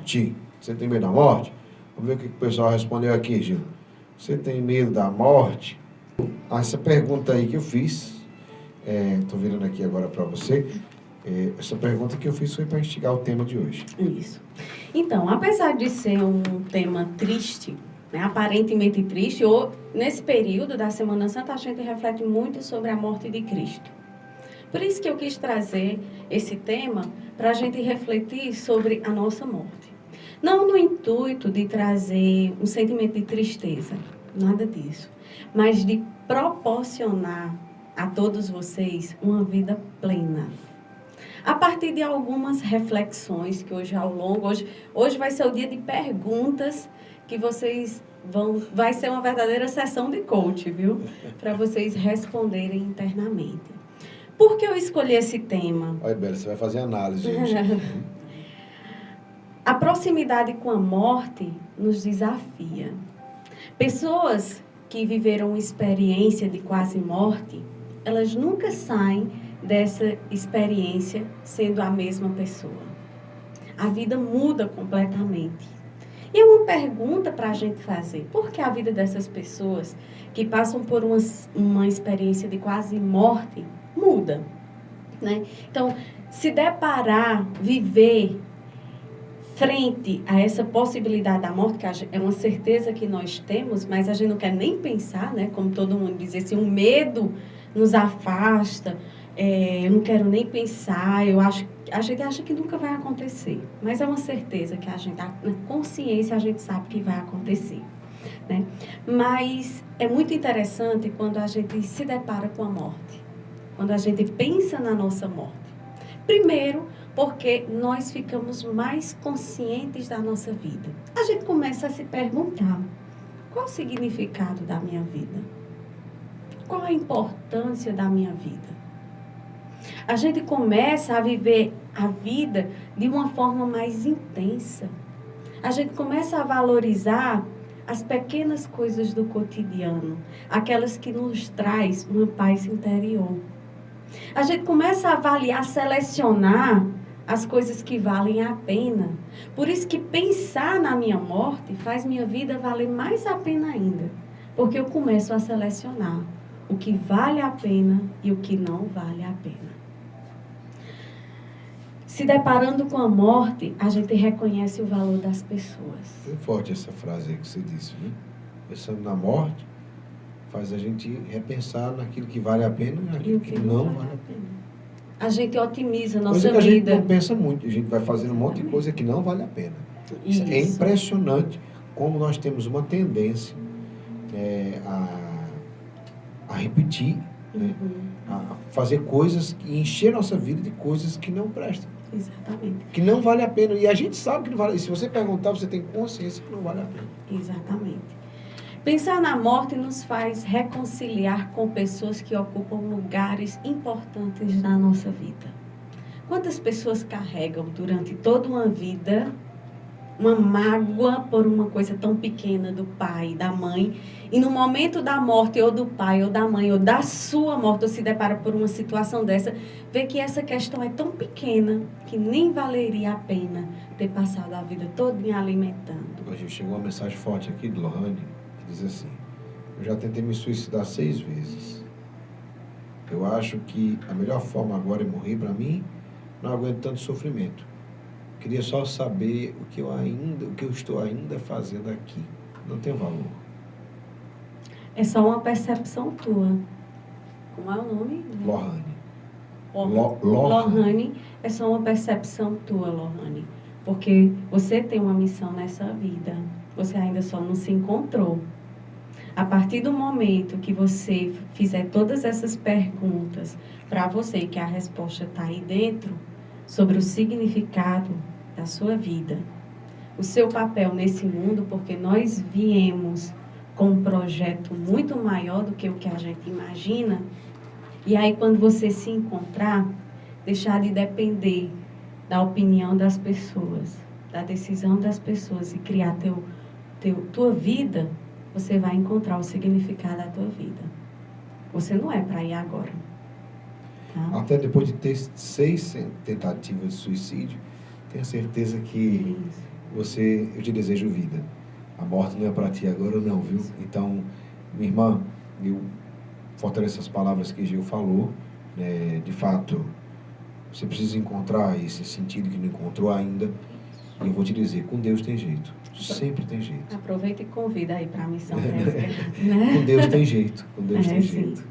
Você tem medo da morte? Vamos ver o que o pessoal respondeu aqui, Gil. Você tem medo da morte? Essa pergunta aí que eu fiz, estou virando aqui agora para você, essa pergunta que eu fiz foi para instigar o tema de hoje. Isso. Então, apesar de ser um tema triste, né, aparentemente triste, ou nesse período da Semana Santa a gente reflete muito sobre a morte de Cristo. Por isso que eu quis trazer esse tema para a gente refletir sobre a nossa morte. Não no intuito de trazer um sentimento de tristeza, nada disso, mas de proporcionar a todos vocês uma vida plena. A partir de algumas reflexões que hoje vai ser o dia de perguntas que vocês vai ser uma verdadeira sessão de coach, viu? Para vocês responderem internamente. Por que eu escolhi esse tema? Olha, Bela, você vai fazer análise hoje. A proximidade com a morte nos desafia. Pessoas que viveram uma experiência de quase morte, elas nunca saem dessa experiência sendo a mesma pessoa. A vida muda completamente. E é uma pergunta para a gente fazer. Por que a vida dessas pessoas que passam por uma experiência de quase morte muda? Né? Então, se deparar, viver frente a essa possibilidade da morte, que é uma certeza que nós temos, mas a gente não quer nem pensar, né? Como todo mundo diz, assim, o medo nos afasta, eu não quero nem pensar, a gente acha que nunca vai acontecer, mas é uma certeza que a gente, na consciência, a gente sabe que vai acontecer, né? Mas é muito interessante quando a gente se depara com a morte, quando a gente pensa na nossa morte. Primeiro, porque nós ficamos mais conscientes da nossa vida. A gente começa a se perguntar, qual o significado da minha vida? Qual a importância da minha vida? A gente começa a viver a vida de uma forma mais intensa. A gente começa a valorizar as pequenas coisas do cotidiano, aquelas que nos traz uma paz interior. A gente começa a avaliar, selecionar as coisas que valem a pena. Por isso que pensar na minha morte faz minha vida valer mais a pena ainda. Porque eu começo a selecionar o que vale a pena e o que não vale a pena. Se deparando com a morte, a gente reconhece o valor das pessoas. É forte essa frase aí que você disse, viu? Pensando na morte, faz a gente repensar naquilo que vale a pena e naquilo que não vale a pena. A gente otimiza a nossa vida. Coisa que a gente não pensa muito. A gente vai fazendo um monte de coisa que não vale a pena. Isso. É impressionante como nós temos uma tendência a repetir, né? A fazer coisas e encher nossa vida de coisas que não prestam. Exatamente. Que não vale a pena. E a gente sabe que não vale. E se você perguntar, você tem consciência que não vale a pena. Exatamente. Pensar na morte nos faz reconciliar com pessoas que ocupam lugares importantes na nossa vida. Quantas pessoas carregam durante toda uma vida uma mágoa por uma coisa tão pequena do pai, da mãe, e no momento da morte ou do pai ou da mãe ou da sua morte, ou se depara por uma situação dessa, vê que essa questão é tão pequena que nem valeria a pena ter passado a vida todinha alimentando. Hoje chegou uma mensagem forte aqui de Lohane, diz assim: eu já tentei me suicidar 6 vezes. Eu acho que a melhor forma agora é morrer para mim. Não aguento tanto sofrimento. Queria só saber o que eu estou ainda fazendo aqui. Não tem valor. É só uma percepção tua. Como é o nome? Lohane. Lohane, é só uma percepção tua, Lohane. Porque você tem uma missão nessa vida. Você ainda só não se encontrou. A partir do momento que você fizer todas essas perguntas para você, que a resposta está aí dentro, sobre o significado da sua vida, o seu papel nesse mundo, porque nós viemos com um projeto muito maior do que o que a gente imagina, e aí quando você se encontrar, deixar de depender da opinião das pessoas, da decisão das pessoas e criar tua vida, você vai encontrar o significado da tua vida. Você não é para ir agora. Tá? Até depois de ter 6 tentativas de suicídio, tenho certeza que eu te desejo vida. A morte não é para ti agora, não, viu? Então, minha irmã, eu fortaleço as palavras que Gil falou, né? De fato, você precisa encontrar esse sentido que não encontrou ainda. E eu vou te dizer, com Deus tem jeito. Sempre tem jeito. Aproveita e convida aí para a missão presbiteriana, né? Com Deus tem jeito. Com Deus tem jeito. Sim.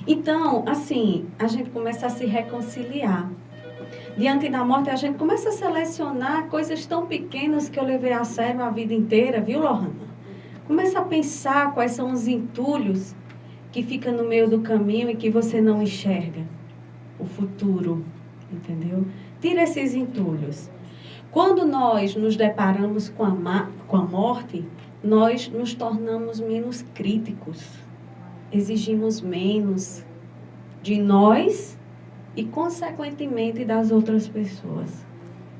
Então, assim, a gente começa a se reconciliar. Diante da morte, a gente começa a selecionar coisas tão pequenas que eu levei a sério a vida inteira, viu, Lohana? Começa a pensar quais são os entulhos que ficam no meio do caminho e que você não enxerga. O futuro, entendeu? Tira esses entulhos. Quando nós nos deparamos com a morte, nós nos tornamos menos críticos. Exigimos menos de nós e, consequentemente, das outras pessoas.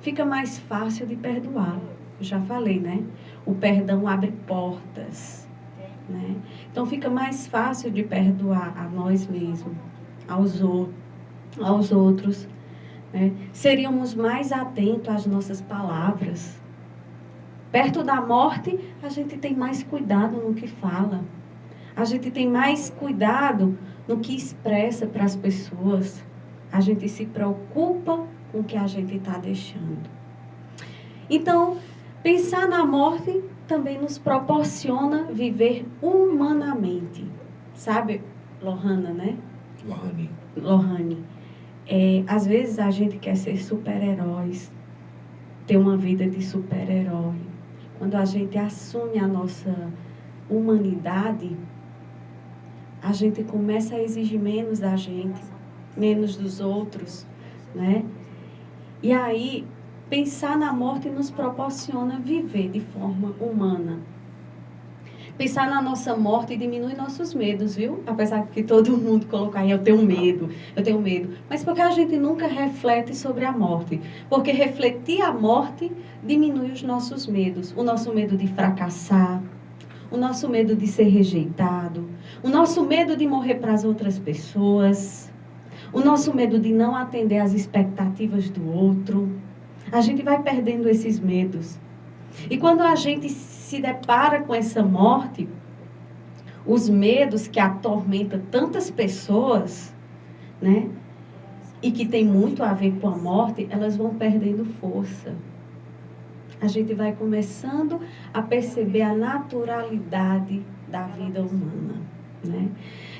Fica mais fácil de perdoar. Eu já falei, né? O perdão abre portas, né? Então, fica mais fácil de perdoar a nós mesmos, aos outros, né? Seríamos mais atentos às nossas palavras. Perto da morte, a gente tem mais cuidado no que fala. A gente tem mais cuidado no que expressa para as pessoas. A gente se preocupa com o que a gente está deixando. Então, pensar na morte também nos proporciona viver humanamente. Sabe, Lohana, né? Lohane. Às vezes a gente quer ser super-heróis, ter uma vida de super-herói. Quando a gente assume a nossa humanidade, a gente começa a exigir menos da gente, menos dos outros, né? E aí, pensar na morte nos proporciona viver de forma humana. Pensar na nossa morte diminui nossos medos, viu? Apesar de que todo mundo colocar aí, eu tenho medo. Mas porque a gente nunca reflete sobre a morte. Porque refletir a morte diminui os nossos medos. O nosso medo de fracassar, o nosso medo de ser rejeitado, o nosso medo de morrer para as outras pessoas, o nosso medo de não atender às expectativas do outro. A gente vai perdendo esses medos. E quando a gente se depara com essa morte, os medos que atormentam tantas pessoas, né? E que tem muito a ver com a morte, elas vão perdendo força. A gente vai começando a perceber a naturalidade da vida humana, né?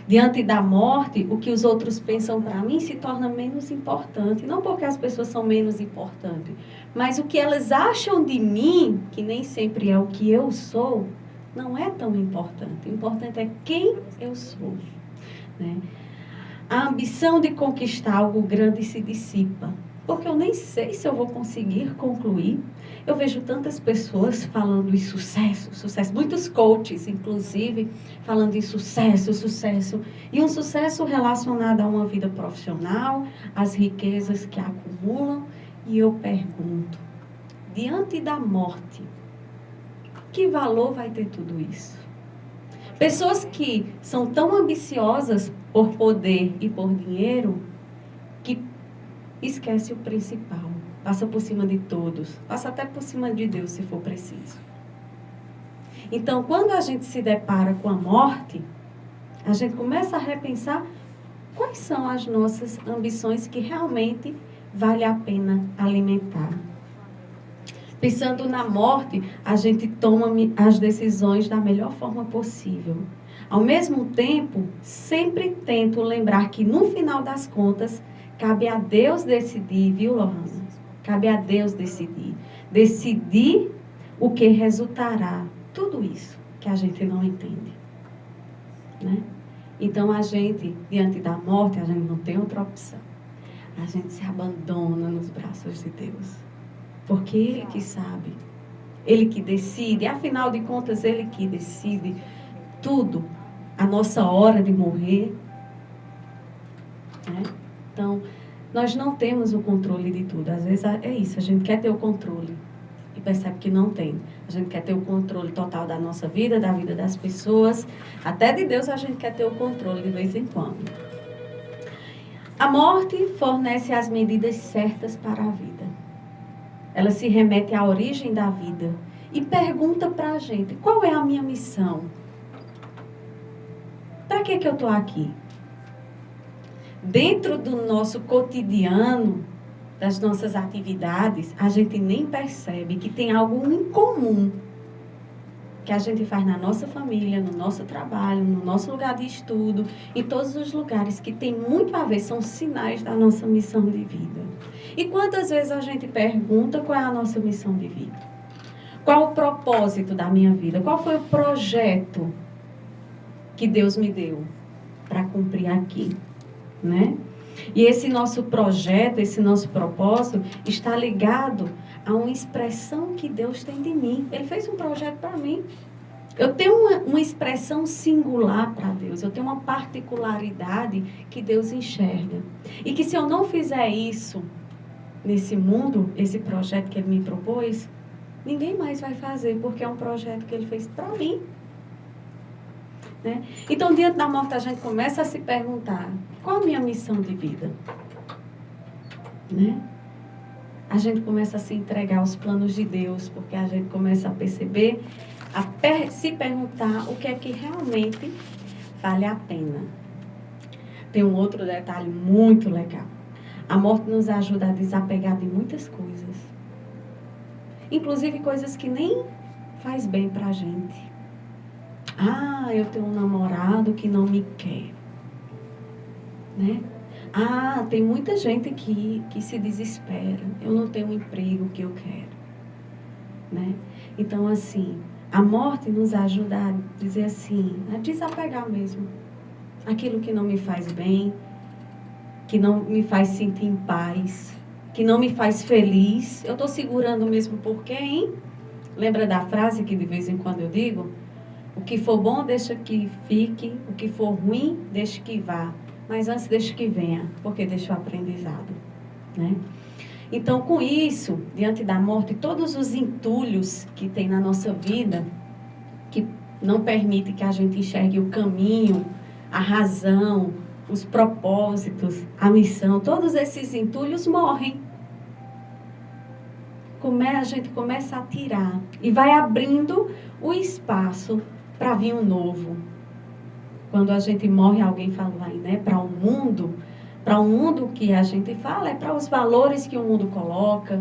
Diante da morte, o que os outros pensam para mim se torna menos importante. Não porque as pessoas são menos importantes, mas o que elas acham de mim, que nem sempre é o que eu sou, não é tão importante. O importante é quem eu sou, né? A ambição de conquistar algo grande se dissipa, porque eu nem sei se eu vou conseguir concluir. Eu vejo tantas pessoas falando em sucesso, muitos coaches, inclusive, falando em sucesso, e um sucesso relacionado a uma vida profissional, às riquezas que acumulam, e eu pergunto, diante da morte, que valor vai ter tudo isso? Pessoas que são tão ambiciosas por poder e por dinheiro, que esquece o principal. Passa por cima de todos. Passa até por cima de Deus, se for preciso. Então, quando a gente se depara com a morte, a gente começa a repensar quais são as nossas ambições que realmente vale a pena alimentar. Pensando na morte, a gente toma as decisões da melhor forma possível. Ao mesmo tempo, sempre tento lembrar que, no final das contas, cabe a Deus decidir, viu, Lohana? Cabe a Deus decidir. Decidir o que resultará. Tudo isso que a gente não entende, né? Então, a gente, diante da morte, a gente não tem outra opção. A gente se abandona nos braços de Deus. Porque Ele que sabe. Ele que decide. Afinal de contas, Ele que decide tudo. A nossa hora de morrer, né? Então, nós não temos o controle de tudo. Às vezes é isso, a gente quer ter o controle e percebe que não tem. A gente quer ter o controle total da nossa vida, da vida das pessoas. Até de Deus a gente quer ter o controle de vez em quando. A morte fornece as medidas certas para a vida. ela se remete à origem da vida e pergunta para a gente, qual é a minha missão? Para que eu estou aqui? Dentro do nosso cotidiano, das nossas atividades, a gente nem percebe que tem algo em comum que a gente faz na nossa família, no nosso trabalho, no nosso lugar de estudo, em todos os lugares que tem muito a ver, são sinais da nossa missão de vida. E quantas vezes a gente pergunta qual é a nossa missão de vida? Qual o propósito da minha vida? Qual foi o projeto que Deus me deu para cumprir aqui, né? E esse nosso projeto, esse nosso propósito está ligado a uma expressão que Deus tem de mim. Ele fez um projeto para mim. Eu tenho uma expressão singular para Deus. Eu tenho uma particularidade que Deus enxerga. E que se eu não fizer isso nesse mundo, esse projeto que Ele me propôs, ninguém mais vai fazer, porque é um projeto que Ele fez para mim. Né? Então, diante da morte, a gente começa a se perguntar, qual a minha missão de vida? Né? A gente começa a se entregar aos planos de Deus, porque a gente começa a perceber, se perguntar o que é que realmente vale a pena. Tem um outro detalhe muito legal. A morte nos ajuda a desapegar de muitas coisas. Inclusive coisas que nem faz bem pra gente. Ah, eu tenho um namorado que não me quer. Né? Ah, tem muita gente que se desespera. Eu não tenho o emprego que eu quero. Né? Então, assim, a morte nos ajuda a dizer assim, a desapegar mesmo. Aquilo que não me faz bem, que não me faz sentir em paz, que não me faz feliz. Eu estou segurando mesmo por quê, hein? Lembra da frase que de vez em quando eu digo? O que for bom, deixa que fique. O que for ruim, deixa que vá. Mas antes, deixa que venha, porque deixa o aprendizado. Né? Então, com isso, diante da morte, todos os entulhos que tem na nossa vida, que não permite que a gente enxergue o caminho, a razão, os propósitos, a missão, todos esses entulhos morrem. A gente começa a tirar e vai abrindo o espaço para vir um novo. Quando a gente morre, alguém falou aí, né? Para um mundo que a gente fala, é para os valores que o mundo coloca,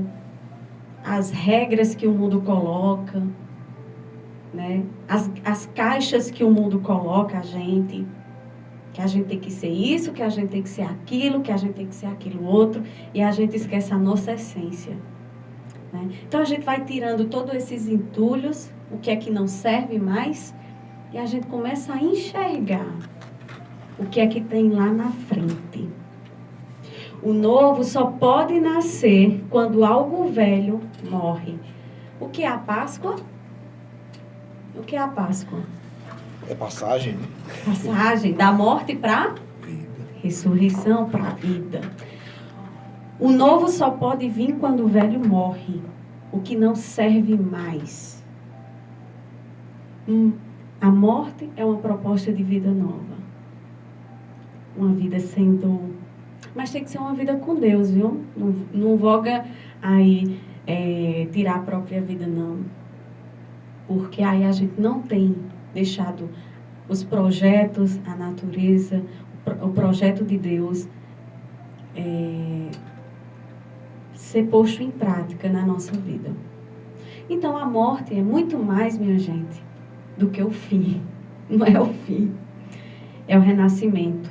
as regras que o mundo coloca, né? As caixas que o mundo coloca a gente, que a gente tem que ser isso, que a gente tem que ser aquilo, que a gente tem que ser aquilo outro, e a gente esquece a nossa essência. Né? Então a gente vai tirando todos esses entulhos, o que é que não serve mais, e a gente começa a enxergar o que é que tem lá na frente. O novo só pode nascer quando algo velho morre. O que é a Páscoa? O que é a Páscoa? É passagem, né? Passagem da morte para Vida. Ressurreição para a vida. O novo só pode vir quando o velho morre. O que não serve mais. A morte é uma proposta de vida nova. Uma vida sem dor. Mas tem que ser uma vida com Deus, viu? Não voga aí tirar a própria vida, não. Porque aí a gente não tem deixado os projetos, a natureza, o projeto de Deus ser posto em prática na nossa vida. Então a morte é muito mais, minha gente, do que o fim. Não é o fim, é o renascimento.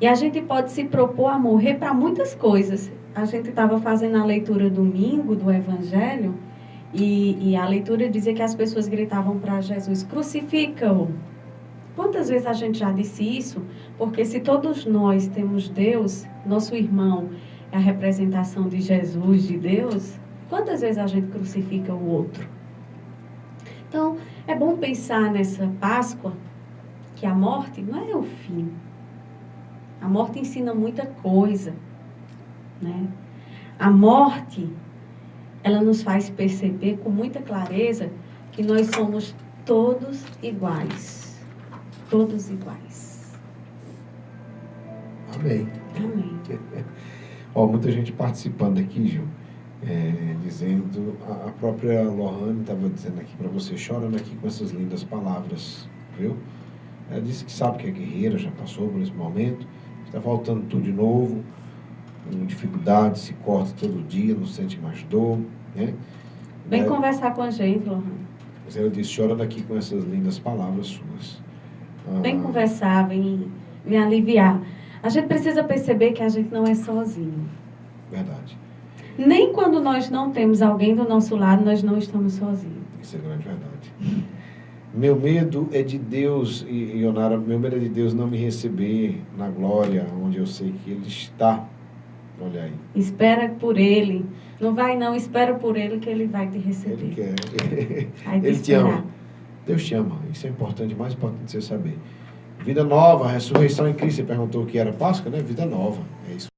E a gente pode se propor a morrer para muitas coisas. A gente estava fazendo a leitura domingo do Evangelho e a leitura dizia que as pessoas gritavam para Jesus, crucifica-o. Quantas vezes a gente já disse isso? Porque se todos nós temos Deus, nosso irmão é a representação de Jesus, de Deus, quantas vezes a gente crucifica o outro? Então, é bom pensar nessa Páscoa, que a morte não é o fim. A morte ensina muita coisa, né? A morte, ela nos faz perceber com muita clareza que nós somos todos iguais. Todos iguais. Amém. Amém. Ó, muita gente participando aqui, Gil. dizendo, a própria Lohane estava dizendo aqui para você, chorando aqui com essas lindas palavras, viu? Ela disse que sabe que é guerreira, já passou por esse momento, está voltando tudo de novo, com dificuldade, se corta todo dia, não sente mais dor, né? Vem conversar com a gente, Lohane. Mas ela disse, chorando aqui com essas lindas palavras suas. Vem conversar, vem aliviar. A gente precisa perceber que a gente não é sozinho. Verdade. Nem quando nós não temos alguém do nosso lado, nós não estamos sozinhos. Isso é grande verdade. Meu medo é de Deus, Ionara, meu medo é de Deus não me receber na glória, onde eu sei que Ele está. Olha aí. Espera por Ele. Não vai não, espera por Ele que Ele vai te receber. Ele quer. Vai te Ele te esperar. ama. Deus te ama. Isso é importante, mais importante você saber. Vida nova, ressurreição em Cristo. Você perguntou o que era Páscoa, né? Vida nova. É isso.